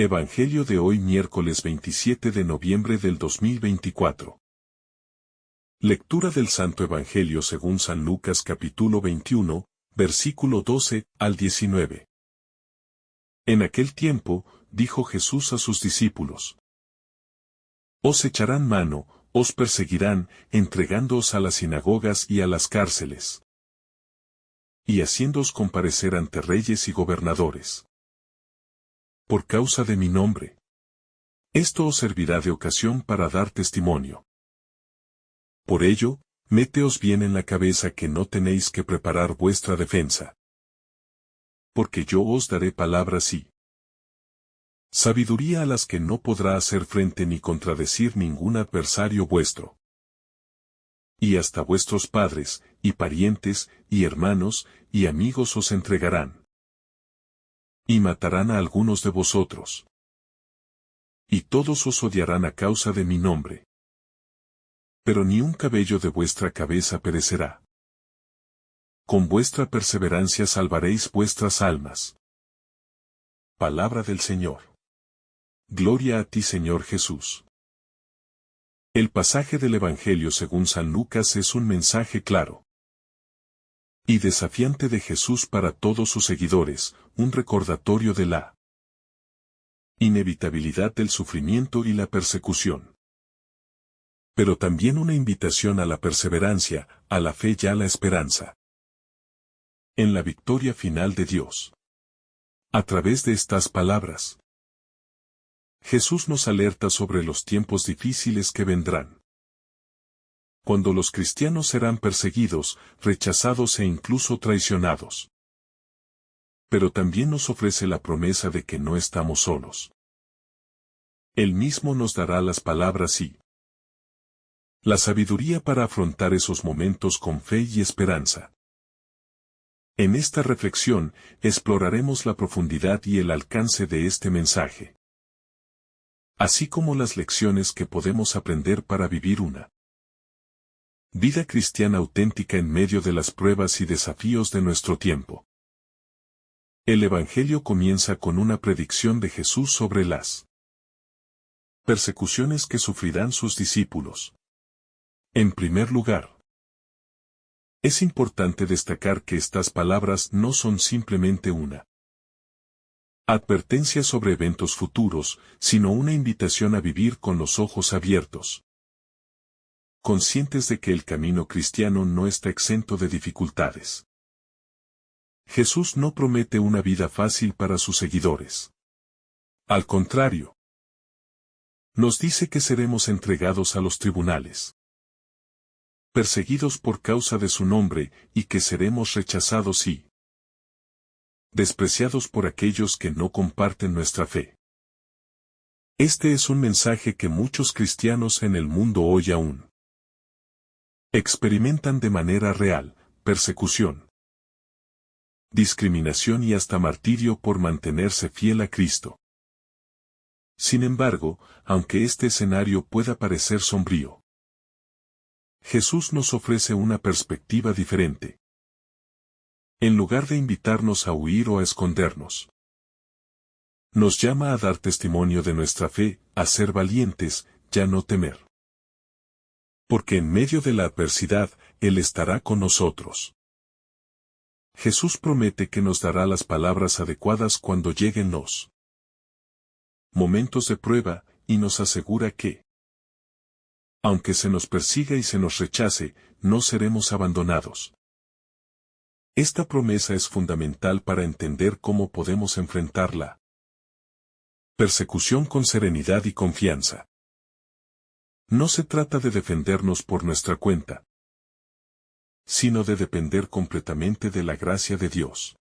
Evangelio de hoy miércoles 27 de noviembre del 2024. Lectura del Santo Evangelio según San Lucas capítulo 21, versículo 12 al 19. En aquel tiempo, dijo Jesús a sus discípulos: Os echarán mano, os perseguirán, entregándoos a las sinagogas y a las cárceles, y haciéndoos comparecer ante reyes y gobernadores. Por causa de mi nombre. Esto os servirá de ocasión para dar testimonio. Por ello, méteos bien en la cabeza que no tenéis que preparar vuestra defensa. Porque yo os daré palabras y sabiduría a las que no podrá hacer frente ni contradecir ningún adversario vuestro. Y hasta vuestros padres, y parientes, y hermanos, y amigos os entregarán. Y matarán a algunos de vosotros. Y todos os odiarán a causa de mi nombre. Pero ni un cabello de vuestra cabeza perecerá. Con vuestra perseverancia salvaréis vuestras almas. Palabra del Señor. Gloria a ti, Señor Jesús. El pasaje del Evangelio según San Lucas es un mensaje claro y desafiante de Jesús para todos sus seguidores, un recordatorio de la inevitabilidad del sufrimiento y la persecución. Pero también una invitación a la perseverancia, a la fe y a la esperanza en la victoria final de Dios. A través de estas palabras, Jesús nos alerta sobre los tiempos difíciles que vendrán, cuando los cristianos serán perseguidos, rechazados e incluso traicionados. Pero también nos ofrece la promesa de que no estamos solos. Él mismo nos dará las palabras y la sabiduría para afrontar esos momentos con fe y esperanza. En esta reflexión, exploraremos la profundidad y el alcance de este mensaje, así como las lecciones que podemos aprender para vivir una vida cristiana auténtica en medio de las pruebas y desafíos de nuestro tiempo. El Evangelio comienza con una predicción de Jesús sobre las persecuciones que sufrirán sus discípulos. En primer lugar, es importante destacar que estas palabras no son simplemente una advertencia sobre eventos futuros, sino una invitación a vivir con los ojos abiertos, conscientes de que el camino cristiano no está exento de dificultades. Jesús no promete una vida fácil para sus seguidores. Al contrario, nos dice que seremos entregados a los tribunales, perseguidos por causa de su nombre, y que seremos rechazados y despreciados por aquellos que no comparten nuestra fe. Este es un mensaje que muchos cristianos en el mundo hoy aún experimentan de manera real: persecución, discriminación y hasta martirio por mantenerse fiel a Cristo. Sin embargo, aunque este escenario pueda parecer sombrío, Jesús nos ofrece una perspectiva diferente. En lugar de invitarnos a huir o a escondernos, nos llama a dar testimonio de nuestra fe, a ser valientes, ya no temer. Porque en medio de la adversidad, Él estará con nosotros. Jesús promete que nos dará las palabras adecuadas cuando lleguen los momentos de prueba, y nos asegura que, aunque se nos persiga y se nos rechace, no seremos abandonados. Esta promesa es fundamental para entender cómo podemos enfrentar la persecución con serenidad y confianza. No se trata de defendernos por nuestra cuenta, sino de depender completamente de la gracia de Dios,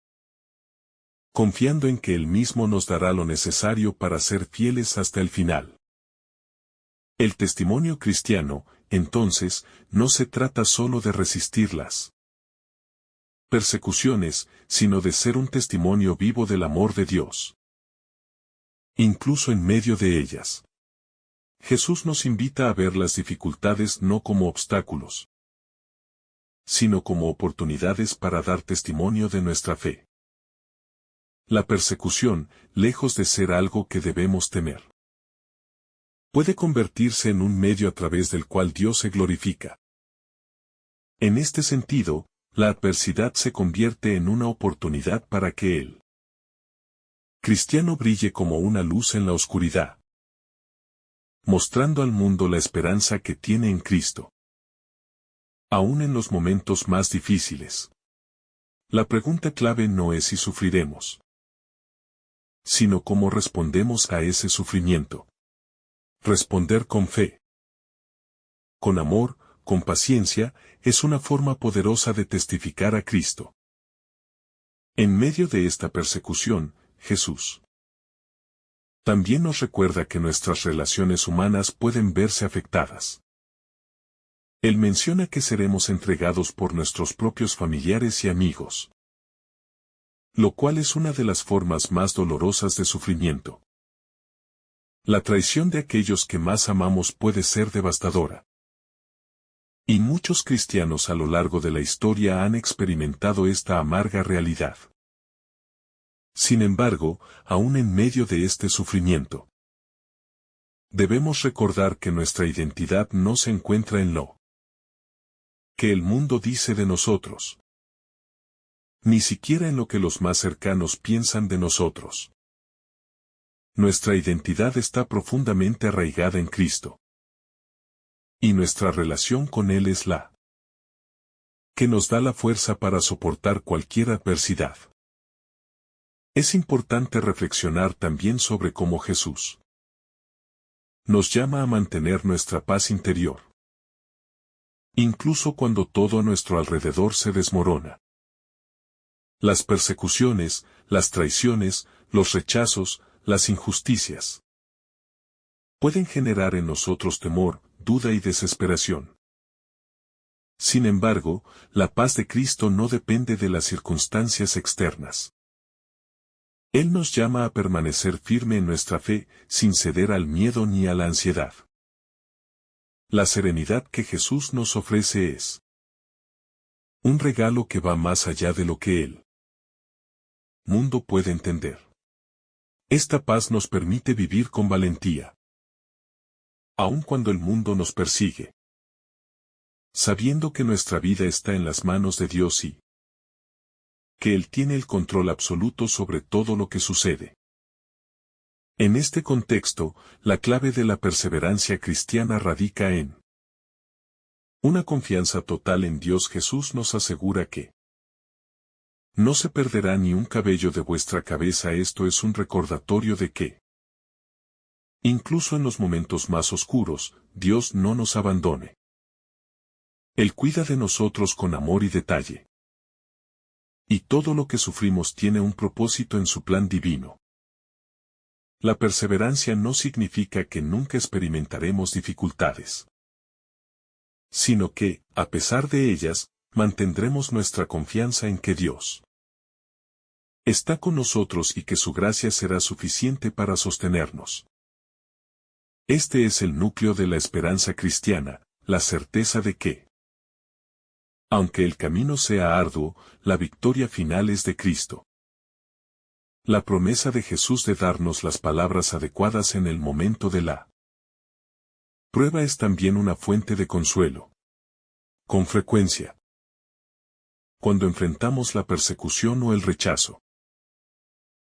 confiando en que Él mismo nos dará lo necesario para ser fieles hasta el final. El testimonio cristiano, entonces, no se trata solo de resistir las persecuciones, sino de ser un testimonio vivo del amor de Dios, incluso en medio de ellas. Jesús nos invita a ver las dificultades no como obstáculos, sino como oportunidades para dar testimonio de nuestra fe. La persecución, lejos de ser algo que debemos temer, puede convertirse en un medio a través del cual Dios se glorifica. En este sentido, la adversidad se convierte en una oportunidad para que el cristiano brille como una luz en la oscuridad, mostrando al mundo la esperanza que tiene en Cristo. Aún en los momentos más difíciles, la pregunta clave no es si sufriremos, sino cómo respondemos a ese sufrimiento. Responder con fe, con amor, con paciencia, es una forma poderosa de testificar a Cristo. En medio de esta persecución, Jesús también nos recuerda que nuestras relaciones humanas pueden verse afectadas. Él menciona que seremos entregados por nuestros propios familiares y amigos, lo cual es una de las formas más dolorosas de sufrimiento. La traición de aquellos que más amamos puede ser devastadora. Y muchos cristianos a lo largo de la historia han experimentado esta amarga realidad. Sin embargo, aún en medio de este sufrimiento, debemos recordar que nuestra identidad no se encuentra en lo que el mundo dice de nosotros, ni siquiera en lo que los más cercanos piensan de nosotros. Nuestra identidad está profundamente arraigada en Cristo. Y nuestra relación con Él es la que nos da la fuerza para soportar cualquier adversidad. Es importante reflexionar también sobre cómo Jesús nos llama a mantener nuestra paz interior, incluso cuando todo a nuestro alrededor se desmorona. Las persecuciones, las traiciones, los rechazos, las injusticias pueden generar en nosotros temor, duda y desesperación. Sin embargo, la paz de Cristo no depende de las circunstancias externas. Él nos llama a permanecer firme en nuestra fe, sin ceder al miedo ni a la ansiedad. La serenidad que Jesús nos ofrece es un regalo que va más allá de lo que el mundo puede entender. Esta paz nos permite vivir con valentía, aun cuando el mundo nos persigue, sabiendo que nuestra vida está en las manos de Dios y que Él tiene el control absoluto sobre todo lo que sucede. En este contexto, la clave de la perseverancia cristiana radica en una confianza total en Dios. Jesús nos asegura que no se perderá ni un cabello de vuestra cabeza. Esto es un recordatorio de que, incluso en los momentos más oscuros, Dios no nos abandone. Él cuida de nosotros con amor y detalle. Y todo lo que sufrimos tiene un propósito en su plan divino. La perseverancia no significa que nunca experimentaremos dificultades, sino que, a pesar de ellas, mantendremos nuestra confianza en que Dios está con nosotros y que su gracia será suficiente para sostenernos. Este es el núcleo de la esperanza cristiana, la certeza de que, aunque el camino sea arduo, la victoria final es de Cristo. La promesa de Jesús de darnos las palabras adecuadas en el momento de la prueba es también una fuente de consuelo. Con frecuencia, cuando enfrentamos la persecución o el rechazo,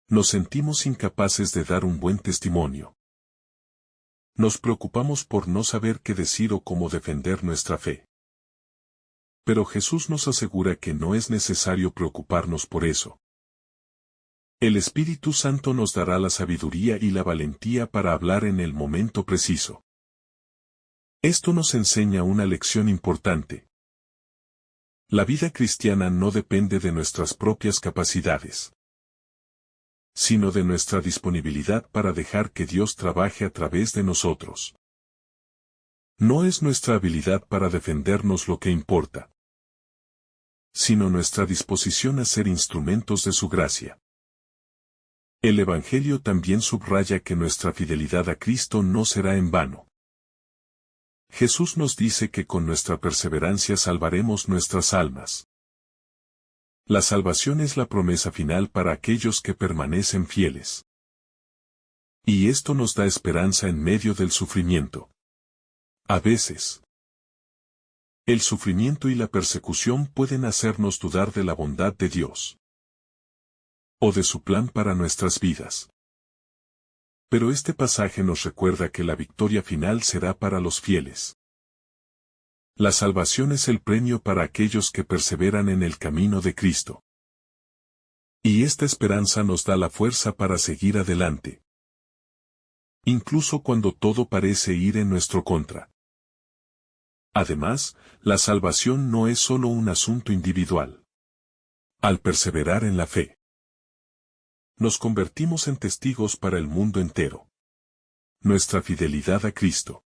nos sentimos incapaces de dar un buen testimonio. Nos preocupamos por no saber qué decir o cómo defender nuestra fe. Pero Jesús nos asegura que no es necesario preocuparnos por eso. El Espíritu Santo nos dará la sabiduría y la valentía para hablar en el momento preciso. Esto nos enseña una lección importante. La vida cristiana no depende de nuestras propias capacidades, sino de nuestra disponibilidad para dejar que Dios trabaje a través de nosotros. No es nuestra habilidad para defendernos lo que importa, sino nuestra disposición a ser instrumentos de su gracia. El Evangelio también subraya que nuestra fidelidad a Cristo no será en vano. Jesús nos dice que con nuestra perseverancia salvaremos nuestras almas. La salvación es la promesa final para aquellos que permanecen fieles. Y esto nos da esperanza en medio del sufrimiento. A veces, el sufrimiento y la persecución pueden hacernos dudar de la bondad de Dios o de su plan para nuestras vidas. Pero este pasaje nos recuerda que la victoria final será para los fieles. La salvación es el premio para aquellos que perseveran en el camino de Cristo. Y esta esperanza nos da la fuerza para seguir adelante. Incluso cuando todo parece ir en nuestro contra. Además, la salvación no es solo un asunto individual. Al perseverar en la fe, nos convertimos en testigos para el mundo entero. Nuestra fidelidad a Cristo,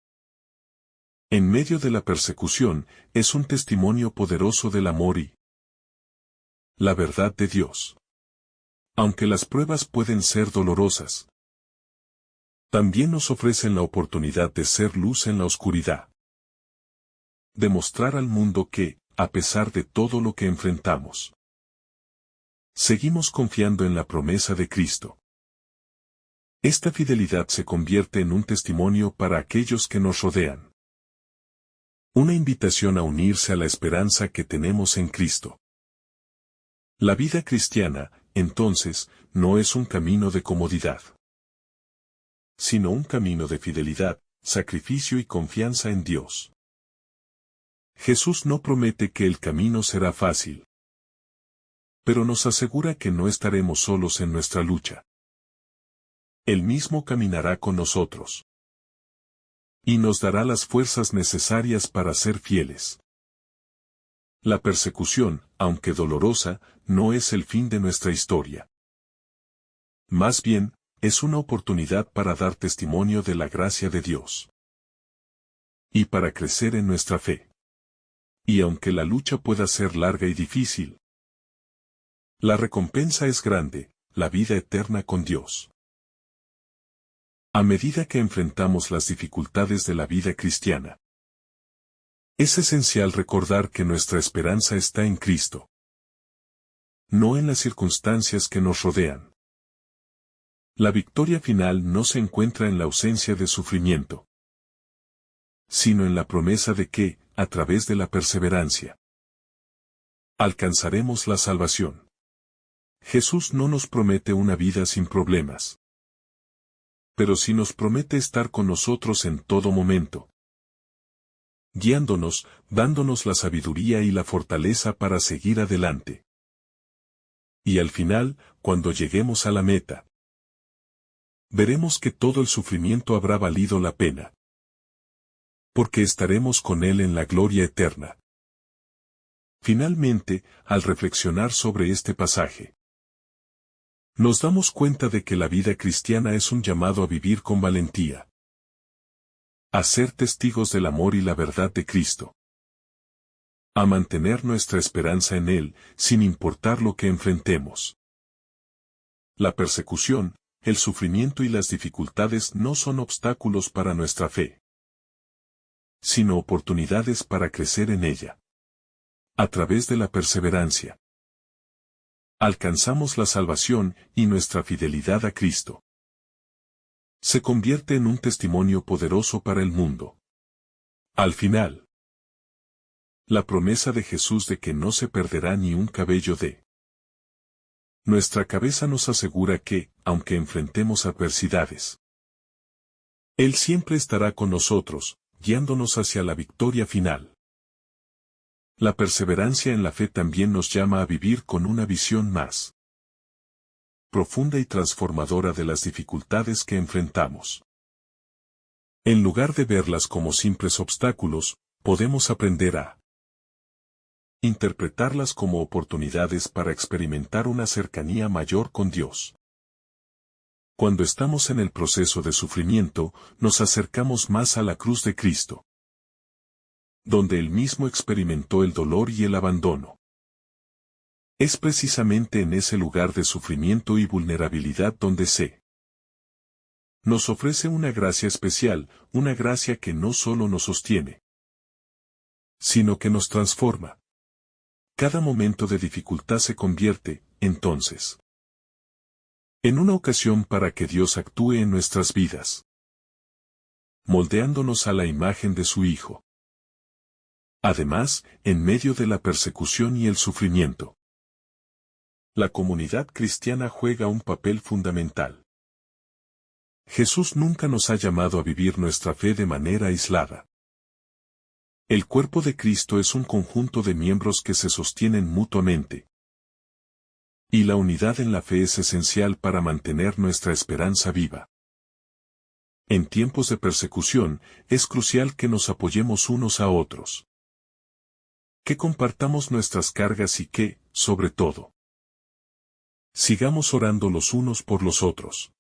en medio de la persecución, es un testimonio poderoso del amor y la verdad de Dios. Aunque las pruebas pueden ser dolorosas, también nos ofrecen la oportunidad de ser luz en la oscuridad. Demostrar al mundo que, a pesar de todo lo que enfrentamos, seguimos confiando en la promesa de Cristo. Esta fidelidad se convierte en un testimonio para aquellos que nos rodean. Una invitación a unirse a la esperanza que tenemos en Cristo. La vida cristiana, entonces, no es un camino de comodidad, sino un camino de fidelidad, sacrificio y confianza en Dios. Jesús no promete que el camino será fácil, pero nos asegura que no estaremos solos en nuestra lucha. Él mismo caminará con nosotros y nos dará las fuerzas necesarias para ser fieles. La persecución, aunque dolorosa, no es el fin de nuestra historia. Más bien, es una oportunidad para dar testimonio de la gracia de Dios y para crecer en nuestra fe. Y aunque la lucha pueda ser larga y difícil, la recompensa es grande, la vida eterna con Dios. A medida que enfrentamos las dificultades de la vida cristiana, es esencial recordar que nuestra esperanza está en Cristo, no en las circunstancias que nos rodean. La victoria final no se encuentra en la ausencia de sufrimiento, sino en la promesa de que, a través de la perseverancia, alcanzaremos la salvación. Jesús no nos promete una vida sin problemas, pero sí nos promete estar con nosotros en todo momento, guiándonos, dándonos la sabiduría y la fortaleza para seguir adelante. Y al final, cuando lleguemos a la meta, veremos que todo el sufrimiento habrá valido la pena, porque estaremos con Él en la gloria eterna. Finalmente, al reflexionar sobre este pasaje, nos damos cuenta de que la vida cristiana es un llamado a vivir con valentía, a ser testigos del amor y la verdad de Cristo, a mantener nuestra esperanza en Él, sin importar lo que enfrentemos. La persecución, el sufrimiento y las dificultades no son obstáculos para nuestra fe, sino oportunidades para crecer en ella. A través de la perseverancia, alcanzamos la salvación y nuestra fidelidad a Cristo se convierte en un testimonio poderoso para el mundo. Al final, la promesa de Jesús de que no se perderá ni un cabello de nuestra cabeza nos asegura que, aunque enfrentemos adversidades, Él siempre estará con nosotros, guiándonos hacia la victoria final. La perseverancia en la fe también nos llama a vivir con una visión más profunda y transformadora de las dificultades que enfrentamos. En lugar de verlas como simples obstáculos, podemos aprender a interpretarlas como oportunidades para experimentar una cercanía mayor con Dios. Cuando estamos en el proceso de sufrimiento, nos acercamos más a la cruz de Cristo, donde Él mismo experimentó el dolor y el abandono. Es precisamente en ese lugar de sufrimiento y vulnerabilidad donde nos ofrece una gracia especial, una gracia que no solo nos sostiene, sino que nos transforma. Cada momento de dificultad se convierte, entonces, en una ocasión para que Dios actúe en nuestras vidas, moldeándonos a la imagen de su Hijo. Además, en medio de la persecución y el sufrimiento, la comunidad cristiana juega un papel fundamental. Jesús nunca nos ha llamado a vivir nuestra fe de manera aislada. El cuerpo de Cristo es un conjunto de miembros que se sostienen mutuamente. Y la unidad en la fe es esencial para mantener nuestra esperanza viva. En tiempos de persecución, es crucial que nos apoyemos unos a otros. Que compartamos nuestras cargas y que, sobre todo, sigamos orando los unos por los otros.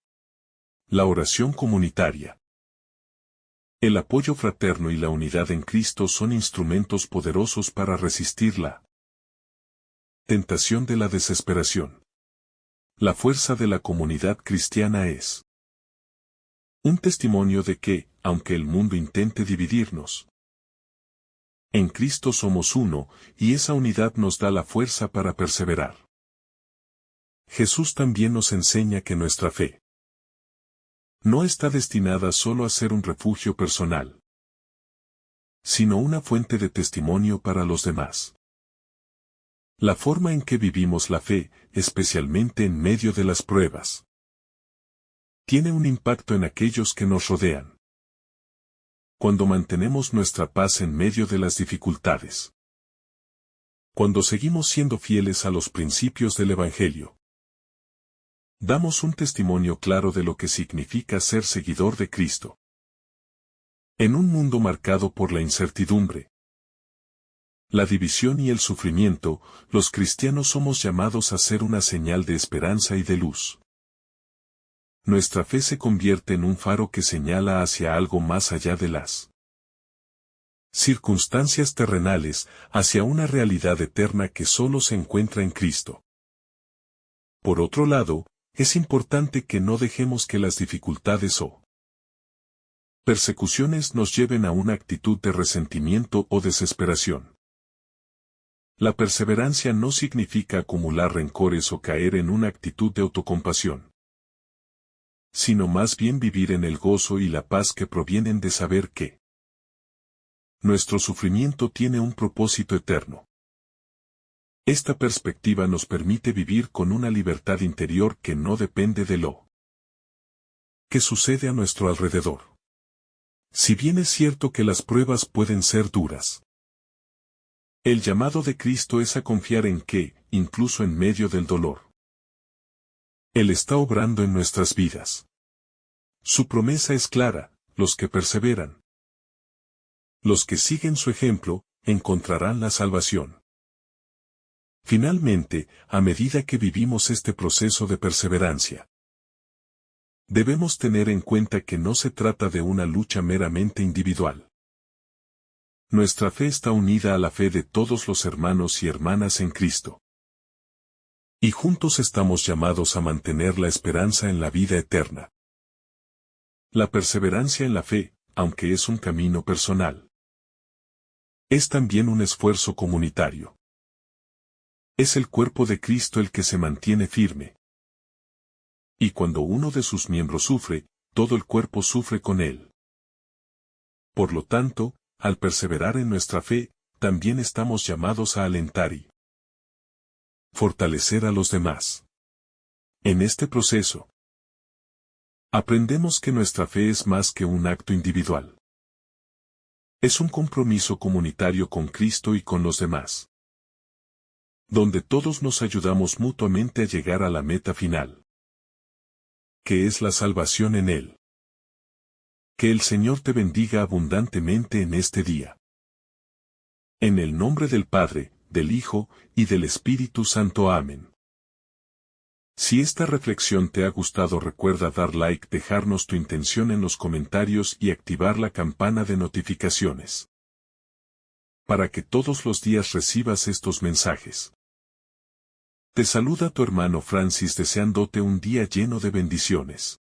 La oración comunitaria. El apoyo fraterno y la unidad en Cristo son instrumentos poderosos para resistir la tentación de la desesperación. La fuerza de la comunidad cristiana es un testimonio de que, aunque el mundo intente dividirnos, en Cristo somos uno, y esa unidad nos da la fuerza para perseverar. Jesús también nos enseña que nuestra fe no está destinada solo a ser un refugio personal, sino una fuente de testimonio para los demás. La forma en que vivimos la fe, especialmente en medio de las pruebas, tiene un impacto en aquellos que nos rodean. Cuando mantenemos nuestra paz en medio de las dificultades, cuando seguimos siendo fieles a los principios del Evangelio, damos un testimonio claro de lo que significa ser seguidor de Cristo. En un mundo marcado por la incertidumbre, la división y el sufrimiento, los cristianos somos llamados a ser una señal de esperanza y de luz. Nuestra fe se convierte en un faro que señala hacia algo más allá de las circunstancias terrenales, hacia una realidad eterna que solo se encuentra en Cristo. Por otro lado, es importante que no dejemos que las dificultades o persecuciones nos lleven a una actitud de resentimiento o desesperación. La perseverancia no significa acumular rencores o caer en una actitud de autocompasión, sino más bien vivir en el gozo y la paz que provienen de saber que nuestro sufrimiento tiene un propósito eterno. Esta perspectiva nos permite vivir con una libertad interior que no depende de lo que sucede a nuestro alrededor. Si bien es cierto que las pruebas pueden ser duras, el llamado de Cristo es a confiar en que, incluso en medio del dolor, Él está obrando en nuestras vidas. Su promesa es clara: los que perseveran, los que siguen su ejemplo, encontrarán la salvación. Finalmente, a medida que vivimos este proceso de perseverancia, debemos tener en cuenta que no se trata de una lucha meramente individual. Nuestra fe está unida a la fe de todos los hermanos y hermanas en Cristo. Y juntos estamos llamados a mantener la esperanza en la vida eterna. La perseverancia en la fe, aunque es un camino personal, es también un esfuerzo comunitario. Es el cuerpo de Cristo el que se mantiene firme. Y cuando uno de sus miembros sufre, todo el cuerpo sufre con él. Por lo tanto, al perseverar en nuestra fe, también estamos llamados a alentar y fortalecer a los demás. En este proceso, aprendemos que nuestra fe es más que un acto individual. Es un compromiso comunitario con Cristo y con los demás, donde todos nos ayudamos mutuamente a llegar a la meta final, que es la salvación en Él. Que el Señor te bendiga abundantemente en este día. En el nombre del Padre, del Hijo, y del Espíritu Santo. Amén. Si esta reflexión te ha gustado, recuerda dar like, dejarnos tu intención en los comentarios y activar la campana de notificaciones, para que todos los días recibas estos mensajes. Te saluda tu hermano Francis deseándote un día lleno de bendiciones.